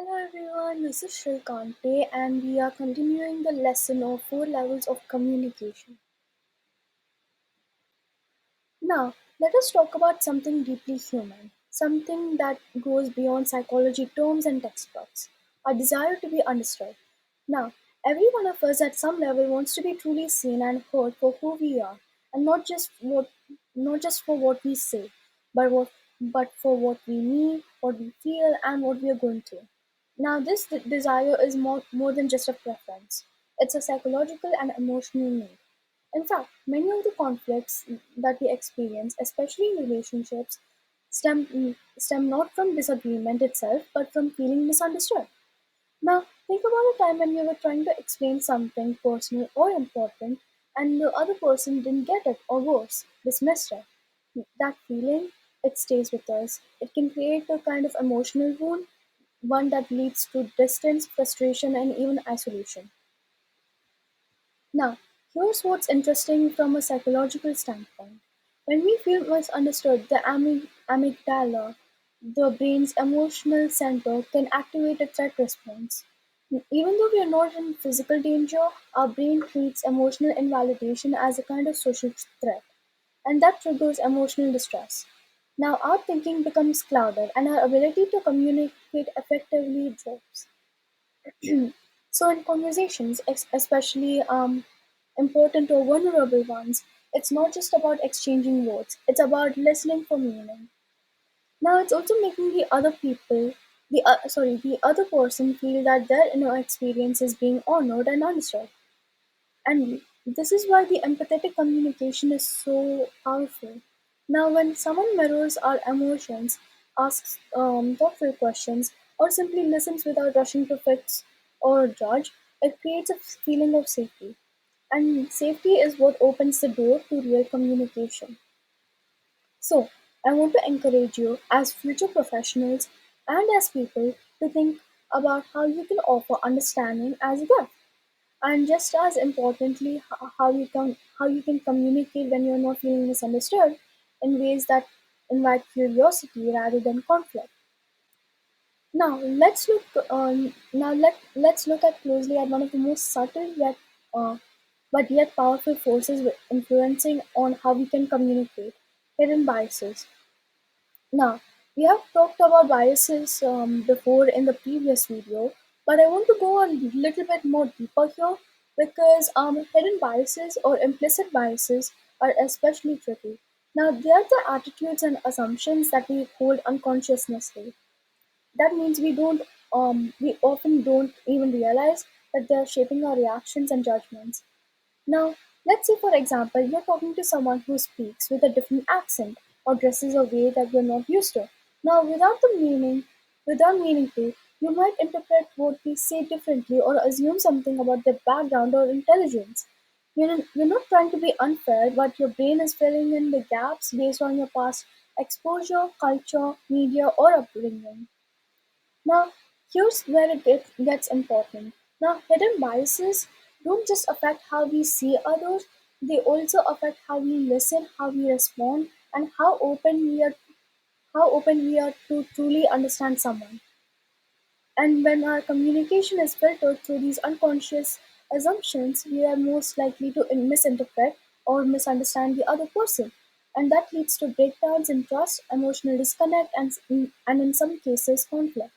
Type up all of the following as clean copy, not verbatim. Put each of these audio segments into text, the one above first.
Hello everyone, this is Shrikante and we are continuing the lesson of 4 levels of communication. Now, let us talk about something deeply human, something that goes beyond psychology terms and textbooks, our desire to be understood. Now, every one of us at some level wants to be truly seen and heard for who we are, and not just for what we say, but for what we mean, what we feel, and what we are going through. Now, this desire is more than just a preference. It's a psychological and emotional need. In fact, many of the conflicts that we experience, especially in relationships, stem not from disagreement itself, but from feeling misunderstood. Now, think about a time when you were trying to explain something personal or important, and the other person didn't get it, or worse, dismissed it. That feeling, it stays with us. It can create a kind of emotional wound, one that leads to distance, frustration, and even isolation. Now, here's what's interesting from a psychological standpoint. When we feel misunderstood, the amygdala, the brain's emotional center, can activate a threat response. Even though we are not in physical danger, our brain treats emotional invalidation as a kind of social threat, and that triggers emotional distress. Now, our thinking becomes clouded, and our ability to communicate effectively drops. So, in conversations, especially important or vulnerable ones, it's not just about exchanging words, it's about listening for meaning. Now, it's also making the other person feel that their inner experience is being honored and understood. And this is why the empathetic communication is so powerful. Now, when someone mirrors our emotions, asks thoughtful questions, or simply listens without rushing to fix or judge, it creates a feeling of safety. And safety is what opens the door to real communication. So, I want to encourage you, as future professionals and as people, to think about how you can offer understanding as a gift, and just as importantly, how you can communicate when you're not feeling misunderstood in ways that invite curiosity rather than conflict. Now let's look at closely at one of the most subtle uh, but yet powerful forces influencing on how we can communicate: hidden biases. Now, we have talked about biases before in the previous video, but I want to go a little bit more deeper here because hidden biases or implicit biases are especially tricky. Now, they are the attitudes and assumptions that we hold unconsciously. That means we often don't even realize that they are shaping our reactions and judgments. Now, let's say, for example, you're talking to someone who speaks with a different accent or dresses a way that you're not used to. Now, without meaning to, you might interpret what they say differently or assume something about their background or intelligence. You're not trying to be unfair, but your brain is filling in the gaps based on your past exposure, culture, media, or upbringing. Now, here's where gets important. Now, hidden biases don't just affect how we see others, they also affect how we listen, how we respond, and how open we are to truly understand someone. And when our communication is filtered through these unconscious assumptions, we are most likely to misinterpret or misunderstand the other person. And that leads to breakdowns in trust, emotional disconnect, and in some cases, conflict.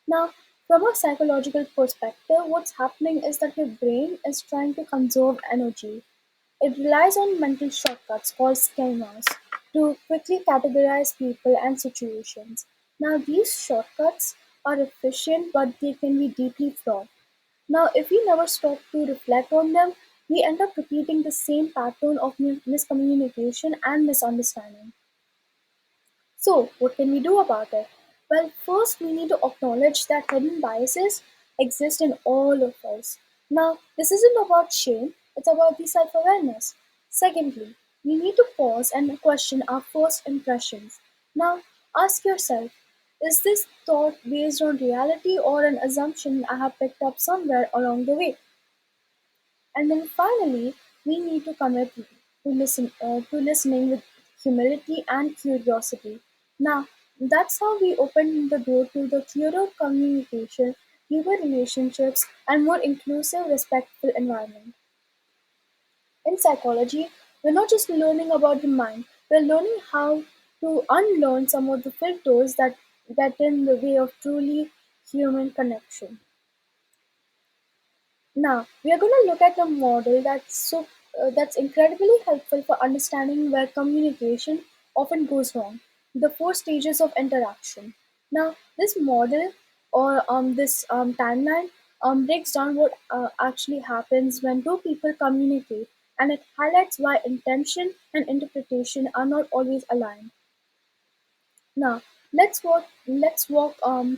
Now, from a psychological perspective, what's happening is that your brain is trying to conserve energy. It relies on mental shortcuts called schemas to quickly categorize people and situations. Now, these shortcuts are efficient, but they can be deeply flawed. Now, if we never stop to reflect on them, we end up repeating the same pattern of miscommunication and misunderstanding. So, what can we do about it? Well, first, we need to acknowledge that hidden biases exist in all of us. Now, this isn't about shame, it's about the self awareness. Secondly, we need to pause and question our first impressions. Now, ask yourself, is this thought based on reality or an assumption I have picked up somewhere along the way? And then finally, we need to commit to listening with humility and curiosity. Now, That's how we open the door to the clearer communication, deeper relationships, and more inclusive, respectful environment. In psychology, we're not just learning about the mind, we're learning how to unlearn some of the filters that get in the way of truly human connection. Now, we are going to look at a model that's incredibly helpful for understanding where communication often goes wrong. The four stages of interaction. Now, this model or this timeline breaks down what actually happens when two people communicate, and it highlights why intention and interpretation are not always aligned. Now, let's walk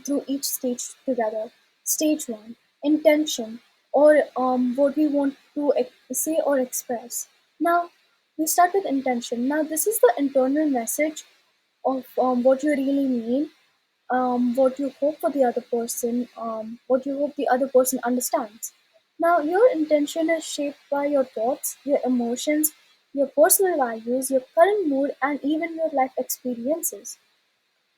through each stage together. Stage one: intention, or what we want to say or express. Now, we start with intention. Now, this is the internal message of what you really mean, what you hope for the other person, what you hope the other person understands. Now, your intention is shaped by your thoughts, your emotions, your personal values, your current mood, and even your life experiences.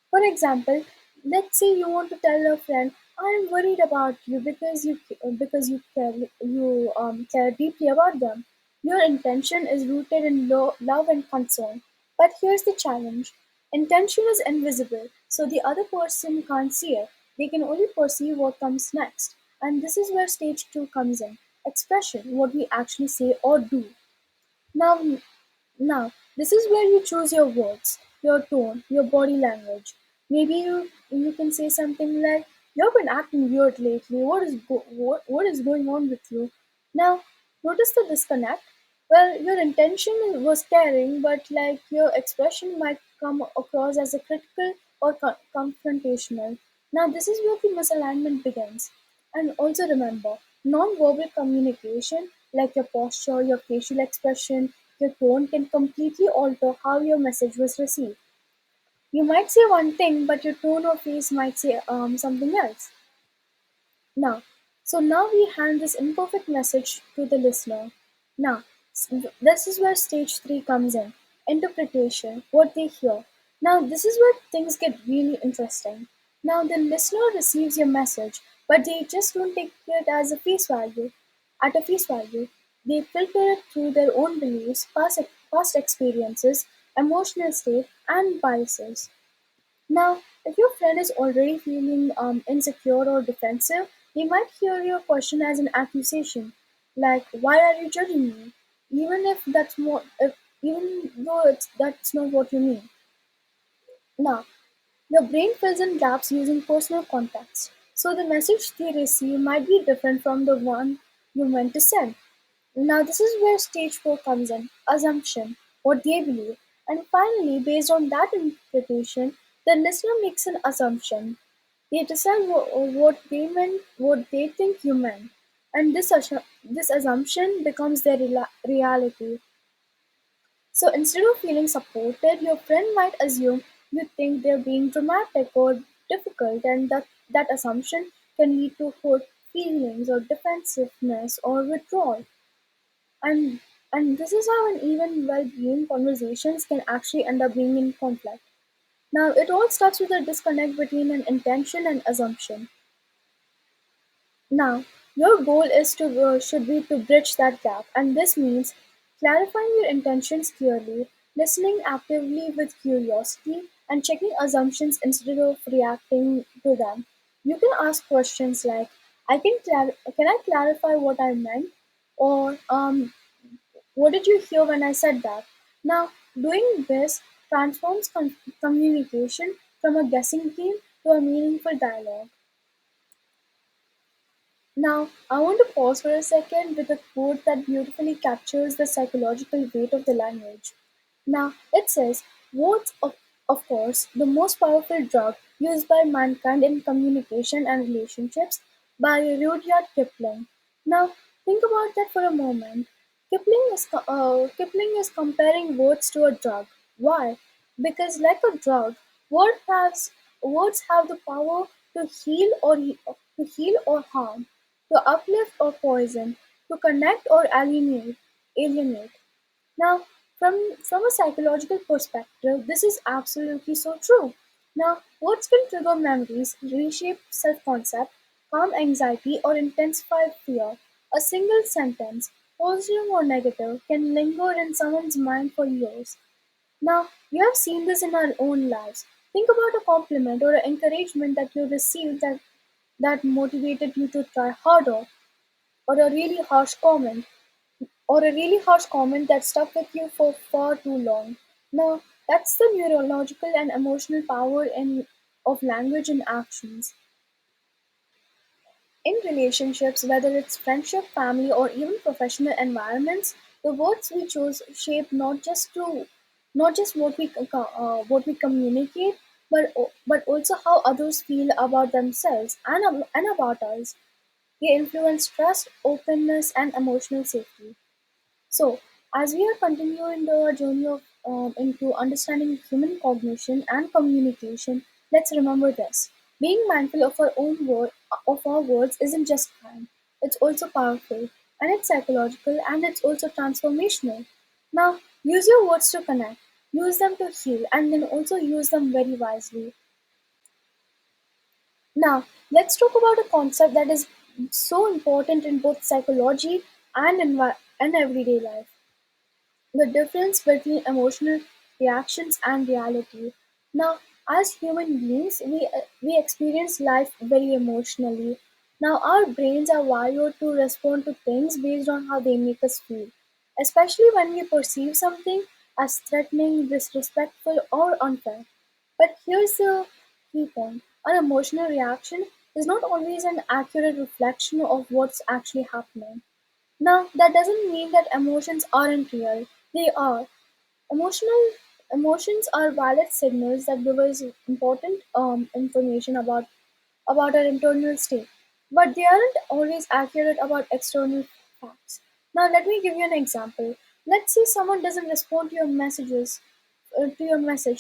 For example, let's say you want to tell a friend, "I am worried about you because you care deeply about them." Your intention is rooted in love and concern. But here's the challenge: intention is invisible, so the other person can't see it. They can only perceive what comes next. And this is where stage two comes in: expression, what we actually say or do. Now, now, this is where you choose your words, your tone, your body language. Maybe you can say something like, "You've been acting weird lately. What is going on with you?" Now, notice the disconnect. Well, your intention was caring, but like your expression might come across as a critical or confrontational. Now, this is where the misalignment begins. And also remember, non-verbal communication, like your posture, your facial expression, your tone, can completely alter how your message was received. You might say one thing, but your tone or face might say something else. Now, now we hand this imperfect message to the listener. Now, this is where stage three comes in: interpretation, what they hear. Now, this is where things get really interesting. Now, the listener receives your message, but they just don't take it as a face value. At a face value, they filter it through their own beliefs, past experiences, emotional state, and biases. Now, if your friend is already feeling insecure or defensive, they might hear your question as an accusation, like, "Why are you judging me?" Even though that's not what you mean. Now, your brain fills in gaps using personal context, so the message they receive might be different from the one you meant to send. Now, this is where stage four comes in: assumption, what they believe. And finally, based on that interpretation, the listener makes an assumption. They decide what they meant, what they think you meant. And this assumption becomes their reality. So instead of feeling supported, your friend might assume you think they're being dramatic or difficult, and that assumption can lead to hurt feelings or defensiveness or withdrawal. And and this is how an even well-being conversations can actually end up being in conflict. Now, it all starts with a disconnect between an intention and assumption. Now, your goal is to should be to bridge that gap, and this means clarifying your intentions clearly, listening actively with curiosity, and checking assumptions instead of reacting to them. You can ask questions like, "Can I clarify what I meant?" or "What did you hear when I said that?" Now, doing this transforms communication from a guessing game to a meaningful dialogue. Now, I want to pause for a second with a quote that beautifully captures the psychological weight of the language. Now, it says, "Words, of course, the most powerful drug used by mankind in communication and relationships," by Rudyard Kipling. Now, think about that for a moment. Kipling is comparing words to a drug. Why? Because, like a drug, word has, words have the power to heal or harm, to uplift or poison, to connect or alienate. Now, from a psychological perspective, this is absolutely so true. Now, words can trigger memories, reshape self concept, calm anxiety, or intensify fear. A single sentence, positive or negative, can linger in someone's mind for years. Now, we have seen this in our own lives. Think about a compliment or an encouragement that you received that motivated you to try harder, or a really harsh comment, that stuck with you for far too long. Now, that's the neurological and emotional power of language and actions. In relationships, whether it's friendship, family, or even professional environments, the words we choose shape not just what we communicate, but also how others feel about themselves and about us. They influence trust, openness, and emotional safety. So, as we are continuing the journey into understanding human cognition and communication, let's remember this: being mindful of of our words isn't just kind; it's also powerful, and it's psychological, and it's also transformational. Now, use your words to connect, use them to heal, and then also use them very wisely. Now, let's talk about a concept that is so important in both psychology and everyday life: the difference between emotional reactions and reality. Now, as human beings, we experience life very emotionally. Now, our brains are wired to respond to things based on how they make us feel, especially when we perceive something as threatening, disrespectful, or unfair. But here's the key point: our emotional reaction is not always an accurate reflection of what's actually happening. Now, that doesn't mean that emotions aren't real. They are. Emotional Emotions are valid signals that give us important information about our internal state, but they aren't always accurate about external facts. Now, let me give you an example. Let's say someone doesn't respond to your message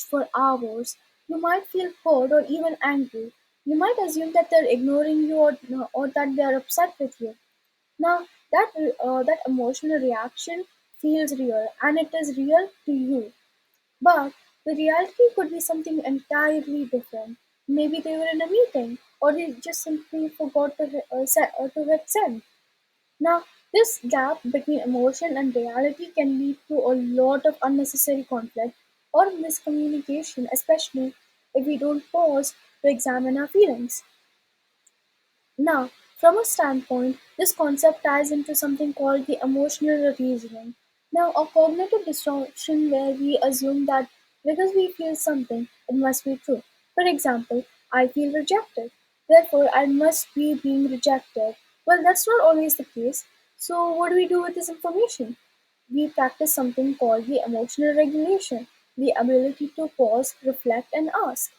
for hours. You might feel hurt or even angry. You might assume that they're ignoring you, or that they're upset with you. Now, that emotional reaction feels real, and it is real to you. But the reality could be something entirely different. Maybe they were in a meeting, or they just simply forgot to hit send. Now, this gap between emotion and reality can lead to a lot of unnecessary conflict or miscommunication, especially if we don't pause to examine our feelings. Now, from a standpoint, this concept ties into something called the emotional reasoning. Now, a cognitive distortion where we assume that because we feel something, it must be true. For example, I feel rejected, therefore I must be being rejected. Well, that's not always the case. So, what do we do with this information? We practice something called the emotional regulation, the ability to pause, reflect, and ask,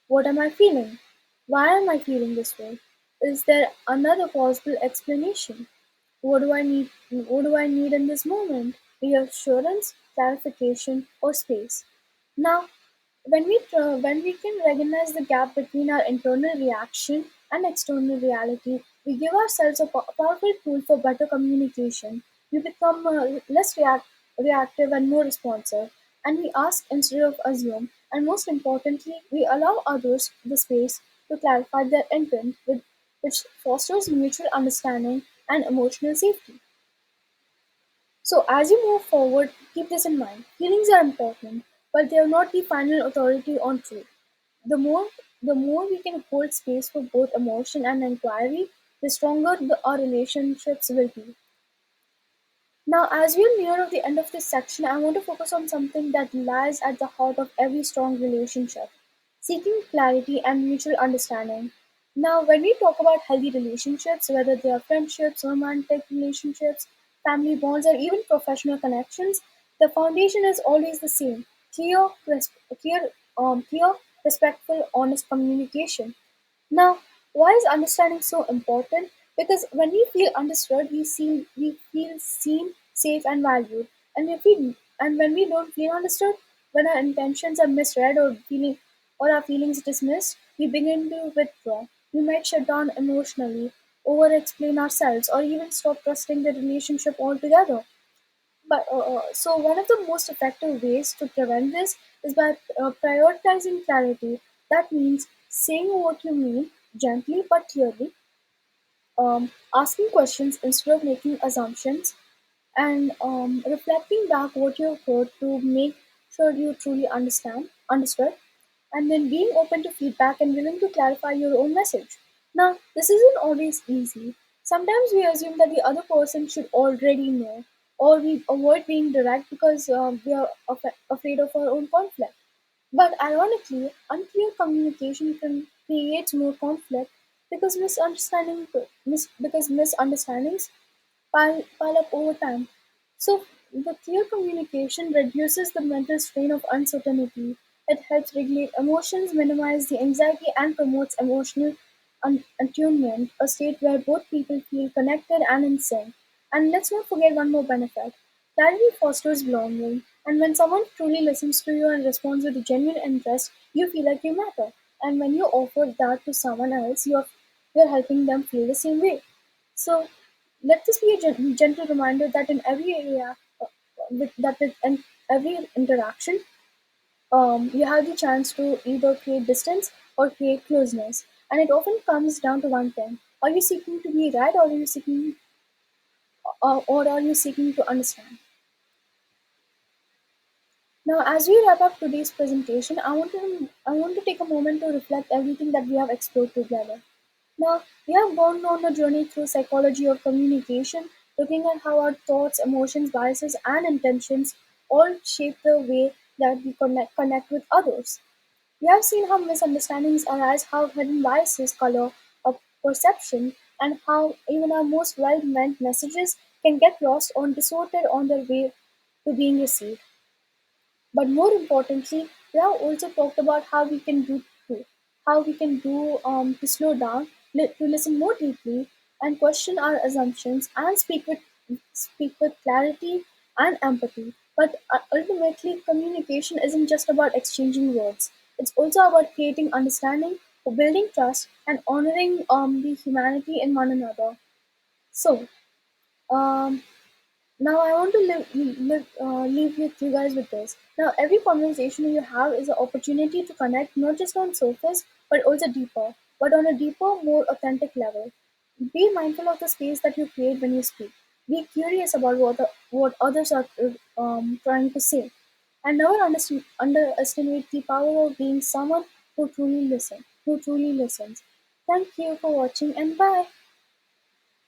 what am I feeling? Why am I feeling this way? Is there another possible explanation? What do I need in this moment? Reassurance, clarification, or space. Now, when we can recognize the gap between our internal reaction and external reality, we give ourselves a powerful tool for better communication. We become less reactive and more responsive, and we ask instead of assume. And most importantly, we allow others the space to clarify their intent, which fosters mutual understanding and emotional safety. So, as you move forward, keep this in mind. Feelings are important, but they are not the final authority on truth. The more, the more we can hold space for both emotion and inquiry, the stronger our relationships will be. Now, as we are near the end of this section, I want to focus on something that lies at the heart of every strong relationship: seeking clarity and mutual understanding. Now, when we talk about healthy relationships, whether they are friendships, romantic relationships, family bonds, or even professional connections, the foundation is always the same: clear, respectful, honest communication. Now, why is understanding so important? Because when we feel understood, we feel seen, safe, and valued. And when we don't feel understood, when our intentions are misread or our feelings dismissed, we begin to withdraw. We might shut down emotionally, over explain ourselves, or even stop trusting the relationship altogether. So one of the most effective ways to prevent this is by prioritizing clarity. That means saying what you mean gently but clearly, asking questions instead of making assumptions, and reflecting back what you've heard to make sure you truly understood, and then being open to feedback and willing to clarify your own message. Now, this isn't always easy. Sometimes we assume that the other person should already know, or we avoid being direct because we are afraid of our own conflict. But ironically, unclear communication can create more conflict because misunderstandings pile up over time. So the clear communication reduces the mental strain of uncertainty. It helps regulate emotions, minimize the anxiety, and promotes emotional attunement, a state where both people feel connected and in sync. And let's not forget one more benefit. Clarity fosters belonging, and when someone truly listens to you and responds with genuine interest, you feel like you matter. And when you offer that to someone else, you're helping them feel the same way. So let this be a gentle reminder that in every area, with every interaction, you have the chance to either create distance or create closeness. And it often comes down to one thing: are you seeking to be right, or are you seeking to understand? Now, as we wrap up today's presentation, I want to take a moment to reflect everything that we have explored together. Now, we have gone on a journey through psychology of communication, looking at how our thoughts, emotions, biases, and intentions all shape the way that we connect with others. We have seen how misunderstandings arise, how hidden biases color our perception, and how even our most well-meant messages can get lost or distorted on their way to being received. But more importantly, we have also talked about how we can do to slow down, to listen more deeply, and question our assumptions and speak with clarity and empathy. But ultimately, communication isn't just about exchanging words. It's also about creating understanding, building trust, and honoring the humanity in one another. So, um, now I want to leave with you guys with this. Now every conversation you have is an opportunity to connect not just on surface but also deeper, but on a deeper, more authentic level. Be mindful of the space that you create when you speak. Be curious about what others are trying to say, and never underestimate the power of being someone who truly listens. Thank you for watching and bye.